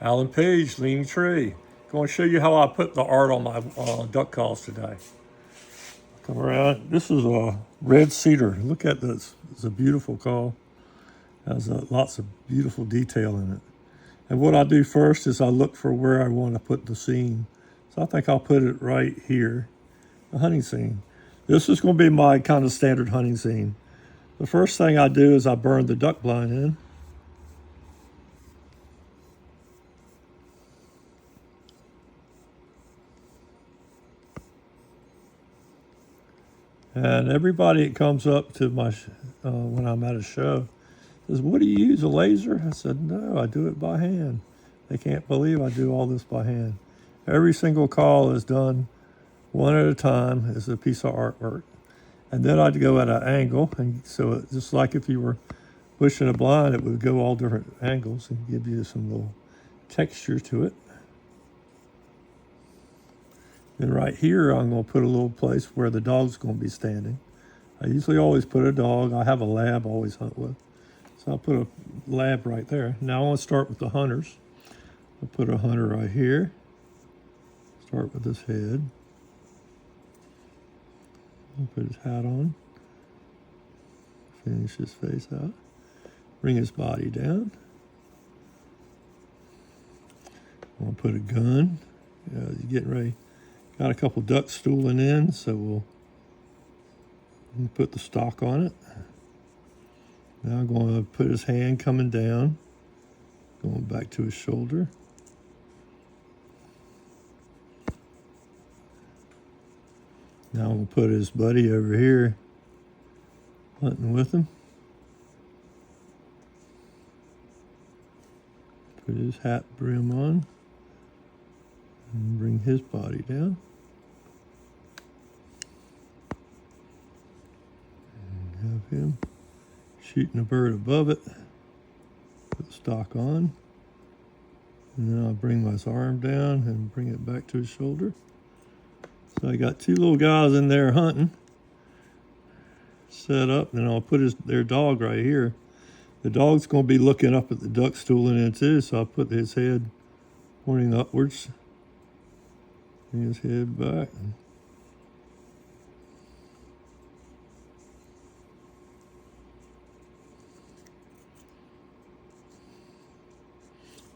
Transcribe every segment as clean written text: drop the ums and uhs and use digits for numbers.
Alan Page, Leaning Tree. Going to show you how I put the art on my duck calls today. Come around. This is a red cedar. Look at this. It's a beautiful call. Has lots of beautiful detail in it. And what I do first is I look for where I want to put the scene. So I think I'll put it right here, the hunting scene. This is going to be my kind of standard hunting scene. The first thing I do is I burn the duck blind in. And everybody that comes up to my, when I'm at a show, says, "What do you use, a laser?" I said, "No, I do it by hand." They can't believe I do all this by hand. Every single call is done one at a time as a piece of artwork. And then I'd go at an angle, and so it, just like if you were pushing a blind, it would go all different angles and give you some little texture to it. Then right here, I'm going to put a little place where the dog's going to be standing. I usually always put a dog. I have a lab I always hunt with. So I'll put a lab right there. Now I want to start with the hunters. I'll put a hunter right here. Start with his head. I'll put his hat on. Finish his face out. Bring his body down. I'm going to put a gun. He's getting ready. Got a couple ducks stooling in, so we'll put the stock on it. Now I'm going to put his hand coming down, going back to his shoulder. Now I'm going to put his buddy over here, hunting with him. Put his hat brim on, and bring his body down. And have him shooting a bird above it. Put the stock on. And then I'll bring my arm down and bring it back to his shoulder. So I got two little guys in there hunting, set up, and I'll put their dog right here. The dog's going to be looking up at the duck stooling in too, so I'll put his head pointing upwards. Bring his head back.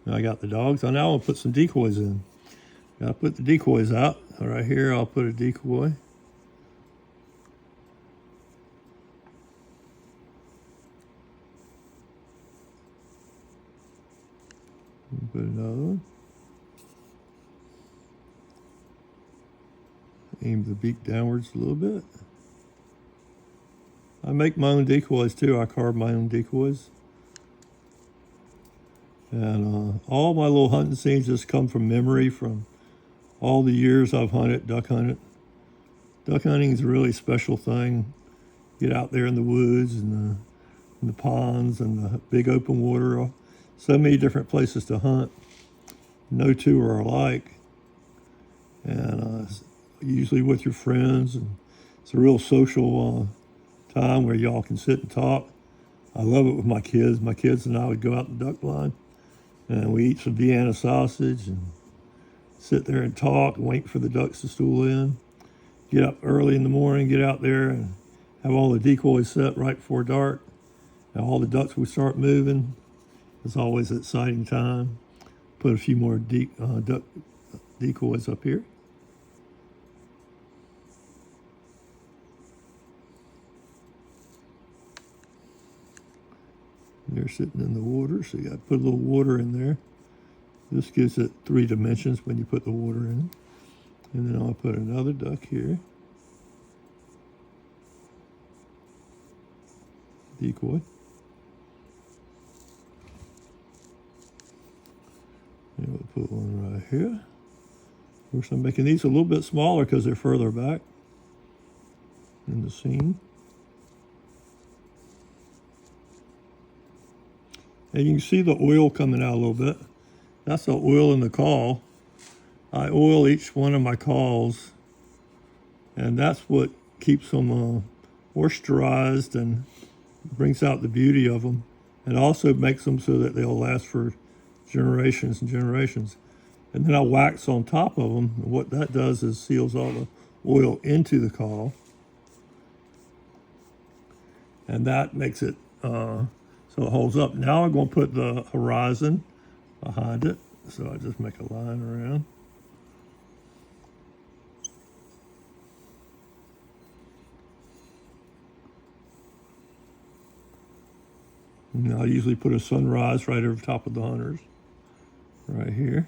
Now I got the dogs. So now I'll put some decoys in. Gotta put the decoys out. Right here, I'll put a decoy. Put another one. Aim the beak downwards a little bit. I make my own decoys too. I carve my own decoys. And all my little hunting scenes just come from memory from all the years I've hunted, duck hunted. Duck hunting is a really special thing. Get out there in the woods and the ponds and the big open water. So many different places to hunt. No two are alike. And usually with your friends. And it's a real social time where y'all can sit and talk. I love it with my kids. My kids and I would go out in duck blind. And we eat some Vienna sausage and sit there and talk and wait for the ducks to stool in. Get up early in the morning, get out there and have all the decoys set right before dark. And all the ducks would start moving. It's always an exciting time. Put a few more duck decoys up here. They're sitting in the water, so you got to put a little water in there. This gives it 3 dimensions when you put the water in. And then I'll put another duck here. Decoy. And we'll put one right here. Of course, I'm making these a little bit smaller because they're further back in the scene. And you can see the oil coming out a little bit. That's the oil in the call. I oil each one of my calls, and that's what keeps them moisturized and brings out the beauty of them, and also makes them so that they'll last for generations and generations. And then I wax on top of them. And what that does is seals all the oil into the caul. And that makes it so it holds up. Now I'm going to put the horizon behind it. So I just make a line around. And I usually put a sunrise right over top of the hunters, right here.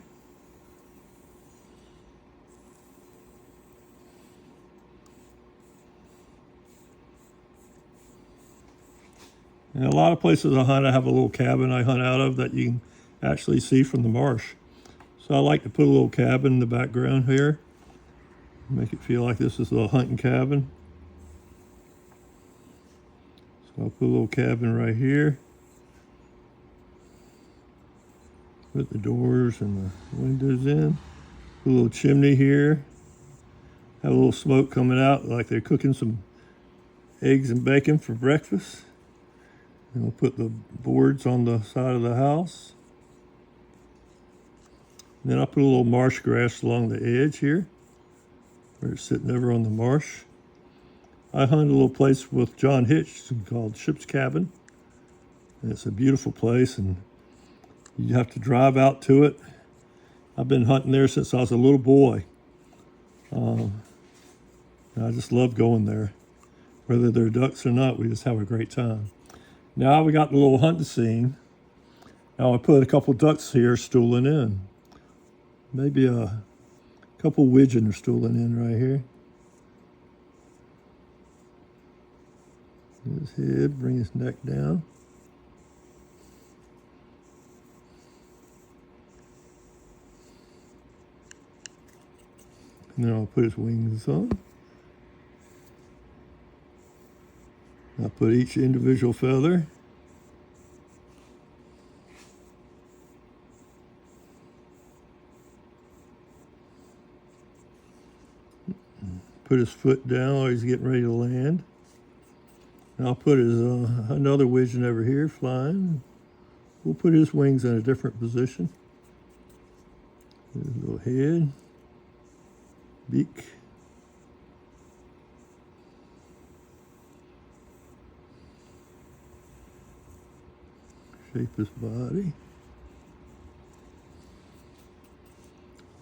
And a lot of places I hunt, I have a little cabin I hunt out of that you can actually see from the marsh. So I like to put a little cabin in the background here. Make it feel like this is a hunting cabin. So I'll put a little cabin right here. Put the doors and the windows in. Put a little chimney here. Have a little smoke coming out like they're cooking some eggs and bacon for breakfast. And we'll put the boards on the side of the house. And then I'll put a little marsh grass along the edge here, where it's sitting over on the marsh. I hunt a little place with John Hitch called Ship's Cabin. And it's a beautiful place, and you have to drive out to it. I've been hunting there since I was a little boy. And I just love going there. Whether they're ducks or not, we just have a great time. Now we got the little hunting scene. Now I put a couple ducks here stooling in. Maybe a couple widgeon are stooling in right here. His head, bring his neck down. And then I'll put his wings on. I'll put each individual feather. Put his foot down while he's getting ready to land. And I'll put his another widgeon over here flying. We'll put his wings in a different position. His little head, beak. Shape his body.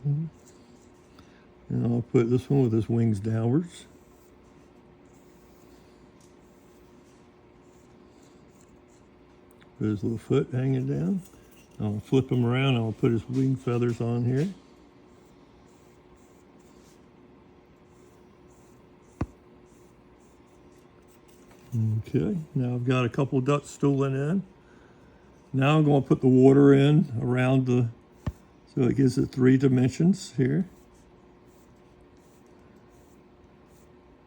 And I'll put this one with his wings downwards. Put his little foot hanging down. I'll flip him around. I'll put his wing feathers on here. Okay, now I've got a couple ducks stooling in. Now I'm going to put the water in around the, so it gives it 3 dimensions here.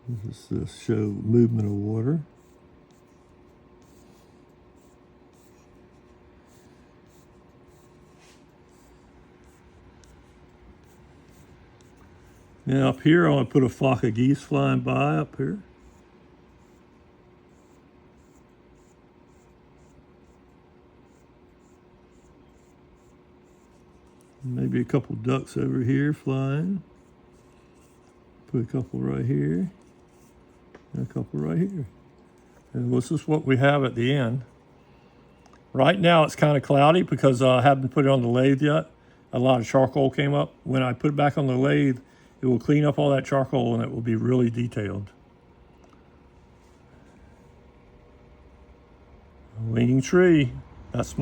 This is to show movement of water. Now up here, I want to put a flock of geese flying by up here. Maybe a couple ducks over here flying. Put a couple right here. And a couple right here. And this is what we have at the end. Right now it's kind of cloudy because I haven't put it on the lathe yet. A lot of charcoal came up. When I put it back on the lathe, it will clean up all that charcoal and it will be really detailed. Leaning tree. That's